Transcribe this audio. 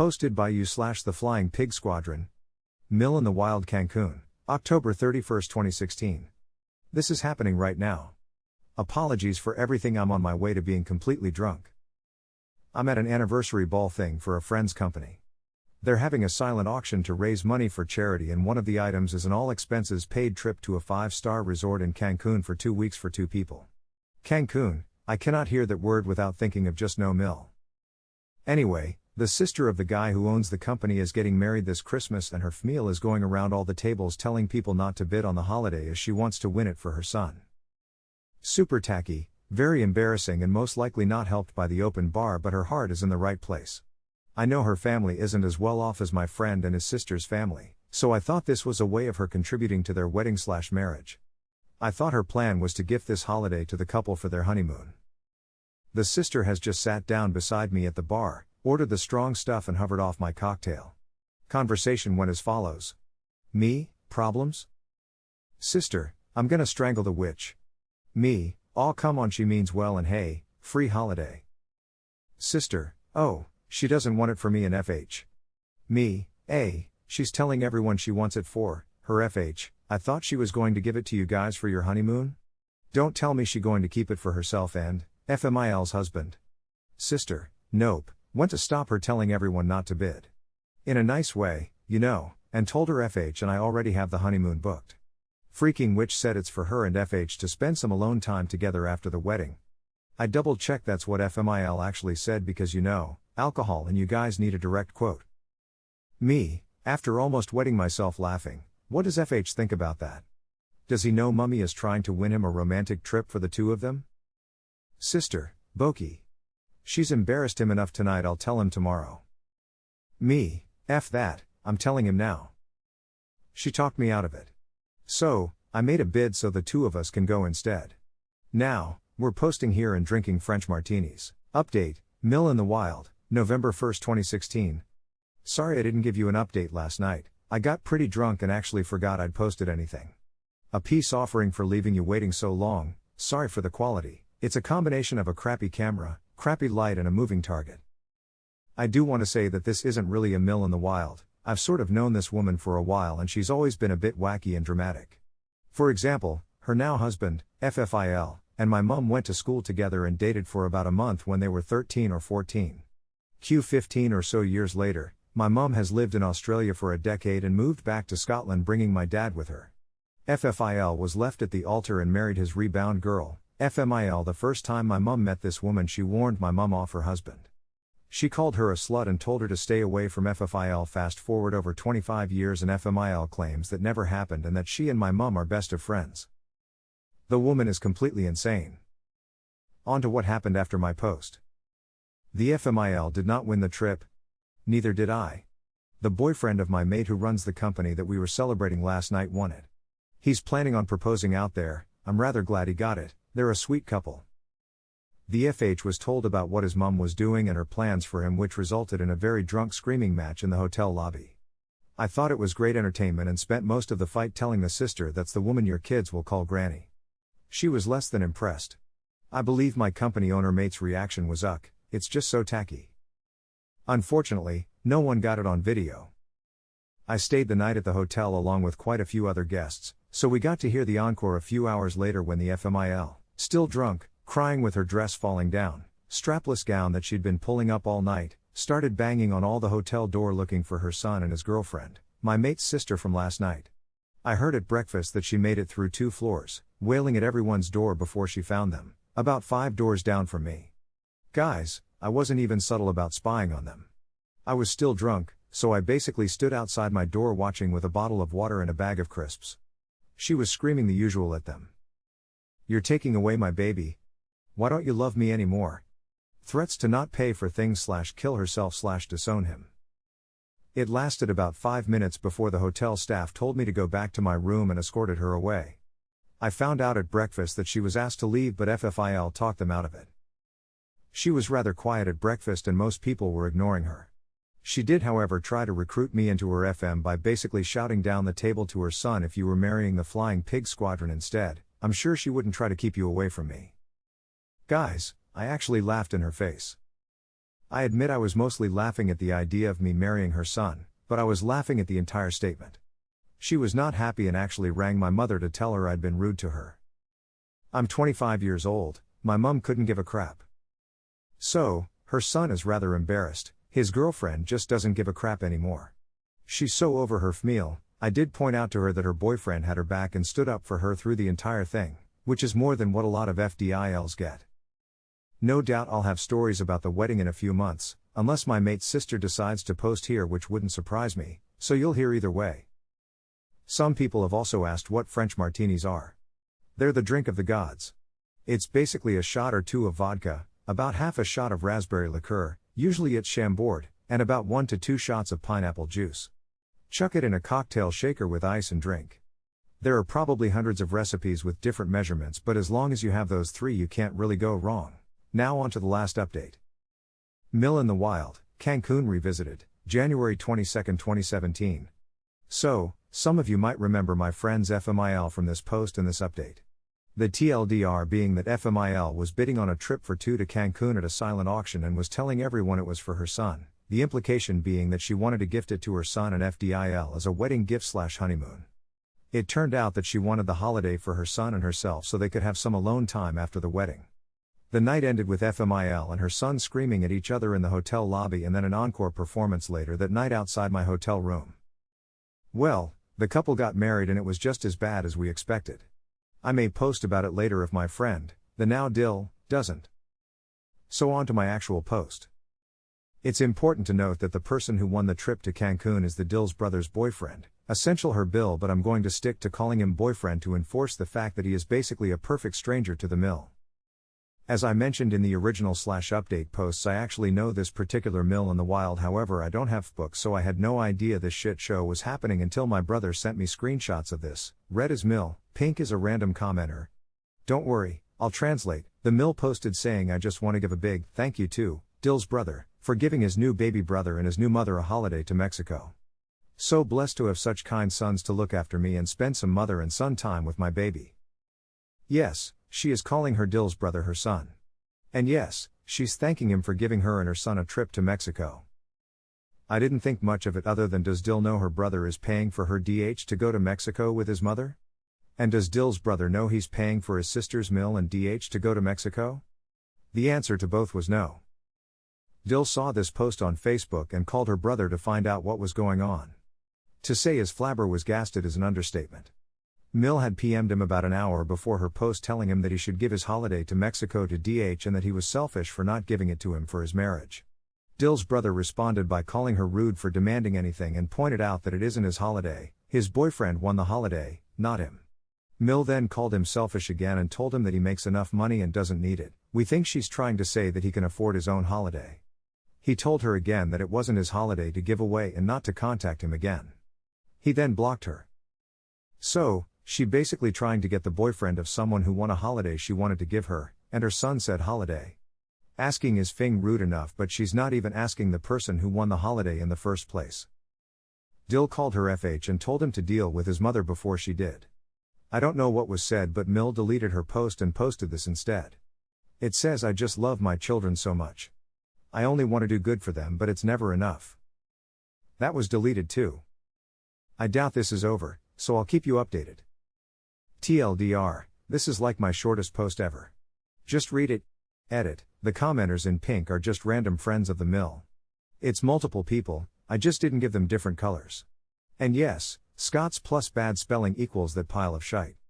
Posted by you/the Flying Pig Squadron. Mill in the Wild, Cancun, October 31, 2016. This is happening right now. Apologies for everything, I'm on my way to being completely drunk. I'm at an anniversary ball thing for a friend's company. They're having a silent auction to raise money for charity, and one of the items is an all-expenses paid trip to a 5-star resort in Cancun for 2 weeks for 2 people. Cancun, I cannot hear that word without thinking of just no Mill. Anyway, the sister of the guy who owns the company is getting married this Christmas, and her family is going around all the tables telling people not to bid on the holiday as she wants to win it for her son. Super tacky, very embarrassing, and most likely not helped by the open bar, but her heart is in the right place. I know her family isn't as well off as my friend and his sister's family, so I thought this was a way of her contributing to their wedding/marriage. I thought her plan was to gift this holiday to the couple for their honeymoon. The sister has just sat down beside me at the bar, ordered the strong stuff, and hovered off my cocktail. Conversation went as follows. Me, problems? Sister, I'm gonna strangle the witch. Me, aw come on, she means well, and hey, free holiday. Sister, oh, she doesn't want it for me and FH. Me, she's telling everyone she wants it for her FH, I thought she was going to give it to you guys for your honeymoon? Don't tell me she going to keep it for herself and FMIL's husband. Sister, nope, went to stop her telling everyone not to bid. In a nice way, you know, and told her FH and I already have the honeymoon booked. Freaking witch said it's for her and FH to spend some alone time together after the wedding. I double-checked that's what FMIL actually said because, you know, alcohol and you guys need a direct quote. Me, after almost wetting myself laughing, what does FH think about that? Does he know Mummy is trying to win him a romantic trip for the two of them? Sister, bokeh. She's embarrassed him enough tonight, I'll tell him tomorrow. Me, F that, I'm telling him now. She talked me out of it. So, I made a bid so the two of us can go instead. Now, we're posting here and drinking French martinis. Update, Mill in the Wild, November 1, 2016. Sorry I didn't give you an update last night, I got pretty drunk and actually forgot I'd posted anything. A peace offering for leaving you waiting so long, sorry for the quality, it's a combination of a crappy camera, crappy light, and a moving target. I do want to say that this isn't really a Mill in the Wild. I've sort of known this woman for a while and she's always been a bit wacky and dramatic. For example, her now husband, FFIL, and my mum went to school together and dated for about a month when they were 13 or 14. 15 or so years later, my mum has lived in Australia for a decade and moved back to Scotland, bringing my dad with her. FFIL was left at the altar and married his rebound girl, FMIL. The first time my mum met this woman, she warned my mum off her husband. She called her a slut and told her to stay away from FFIL. Fast forward over 25 years and FMIL claims that never happened and that she and my mum are best of friends. The woman is completely insane. On to what happened after my post. The FMIL did not win the trip. Neither did I. The boyfriend of my mate who runs the company that we were celebrating last night won it. He's planning on proposing out there, I'm rather glad he got it, they're a sweet couple. The FH was told about what his mum was doing and her plans for him, which resulted in a very drunk screaming match in the hotel lobby. I thought it was great entertainment and spent most of the fight telling the sister that's the woman your kids will call granny. She was less than impressed. I believe my company owner mate's reaction was it's just so tacky. Unfortunately, no one got it on video. I stayed the night at the hotel along with quite a few other guests, so we got to hear the encore a few hours later when the FMIL, still drunk, crying with her dress falling down, strapless gown that she'd been pulling up all night, started banging on all the hotel door looking for her son and his girlfriend, my mate's sister from last night. I heard at breakfast that she made it through 2 floors, wailing at everyone's door before she found them, about 5 doors down from me. Guys, I wasn't even subtle about spying on them. I was still drunk, so I basically stood outside my door watching with a bottle of water and a bag of crisps. She was screaming the usual at them. You're taking away my baby. Why don't you love me anymore? Threats to not pay for things / kill herself / disown him. It lasted about 5 minutes before the hotel staff told me to go back to my room and escorted her away. I found out at breakfast that she was asked to leave, but FFIL talked them out of it. She was rather quiet at breakfast and most people were ignoring her. She did, however, try to recruit me into her FM by basically shouting down the table to her son, if you were marrying the Flying Pig Squadron instead, I'm sure she wouldn't try to keep you away from me. Guys, I actually laughed in her face. I admit I was mostly laughing at the idea of me marrying her son, but I was laughing at the entire statement. She was not happy and actually rang my mother to tell her I'd been rude to her. I'm 25 years old, my mum couldn't give a crap. So, her son is rather embarrassed, his girlfriend just doesn't give a crap anymore. She's so over her fmeal. I did point out to her that her boyfriend had her back and stood up for her through the entire thing, which is more than what a lot of FDILs get. No doubt I'll have stories about the wedding in a few months, unless my mate's sister decides to post here, which wouldn't surprise me, so you'll hear either way. Some people have also asked what French martinis are. They're the drink of the gods. It's basically a shot or two of vodka, about half a shot of raspberry liqueur, usually it's Chambord, and about 1 to 2 shots of pineapple juice. Chuck it in a cocktail shaker with ice and drink. There are probably hundreds of recipes with different measurements, but as long as you have those 3 you can't really go wrong. Now on to the last update. Mill in the Wild, Cancun revisited, January 22, 2017. So, some of you might remember my friend's FMIL from this post and this update. The TLDR being that FMIL was bidding on a trip for 2 to Cancun at a silent auction and was telling everyone it was for her son, the implication being that she wanted to gift it to her son and FDIL as a wedding gift/honeymoon. It turned out that she wanted the holiday for her son and herself so they could have some alone time after the wedding. The night ended with FMIL and her son screaming at each other in the hotel lobby and then an encore performance later that night outside my hotel room. Well, the couple got married and it was just as bad as we expected. I may post about it later if my friend, the now Dill, doesn't. So on to my actual post. It's important to note that the person who won the trip to Cancun is the Dill's brother's boyfriend, essential her bill, but I'm going to stick to calling him boyfriend to enforce the fact that he is basically a perfect stranger to the mill. As I mentioned in the original/update posts, I actually know this particular mill in the wild, however I don't have books, so I had no idea this shit show was happening until my brother sent me screenshots of this. Red is mill, pink is a random commenter. Don't worry, I'll translate. The mill posted saying, I just want to give a big thank you to Dill's brother for giving his new baby brother and his new mother a holiday to Mexico. So blessed to have such kind sons to look after me and spend some mother and son time with my baby. Yes, she is calling her Dill's brother her son. And yes, she's thanking him for giving her and her son a trip to Mexico. I didn't think much of it other than, does Dill know her brother is paying for her DH to go to Mexico with his mother? And does Dill's brother know he's paying for his sister's mill and DH to go to Mexico? The answer to both was no. Dill saw this post on Facebook and called her brother to find out what was going on. To say his flabber was gasted is an understatement. Mill had PM'd him about an hour before her post telling him that he should give his holiday to Mexico to DH and that he was selfish for not giving it to him for his marriage. Dill's brother responded by calling her rude for demanding anything and pointed out that it isn't his holiday, his boyfriend won the holiday, not him. Mill then called him selfish again and told him that he makes enough money and doesn't need it. We think she's trying to say that he can afford his own holiday. He told her again that it wasn't his holiday to give away and not to contact him again. He then blocked her. So, she basically trying to get the boyfriend of someone who won a holiday she wanted to give her, and her son said holiday. Asking is fing rude enough, but she's not even asking the person who won the holiday in the first place. Dill called her FH and told him to deal with his mother before she did. I don't know what was said, but Mill deleted her post and posted this instead. It says, I just love my children so much. I only want to do good for them, but it's never enough. That was deleted too. I doubt this is over, so I'll keep you updated. TLDR, this is like my shortest post ever. Just read it. Edit, the commenters in pink are just random friends of the mill. It's multiple people, I just didn't give them different colors. And yes, Scots plus bad spelling equals that pile of shite.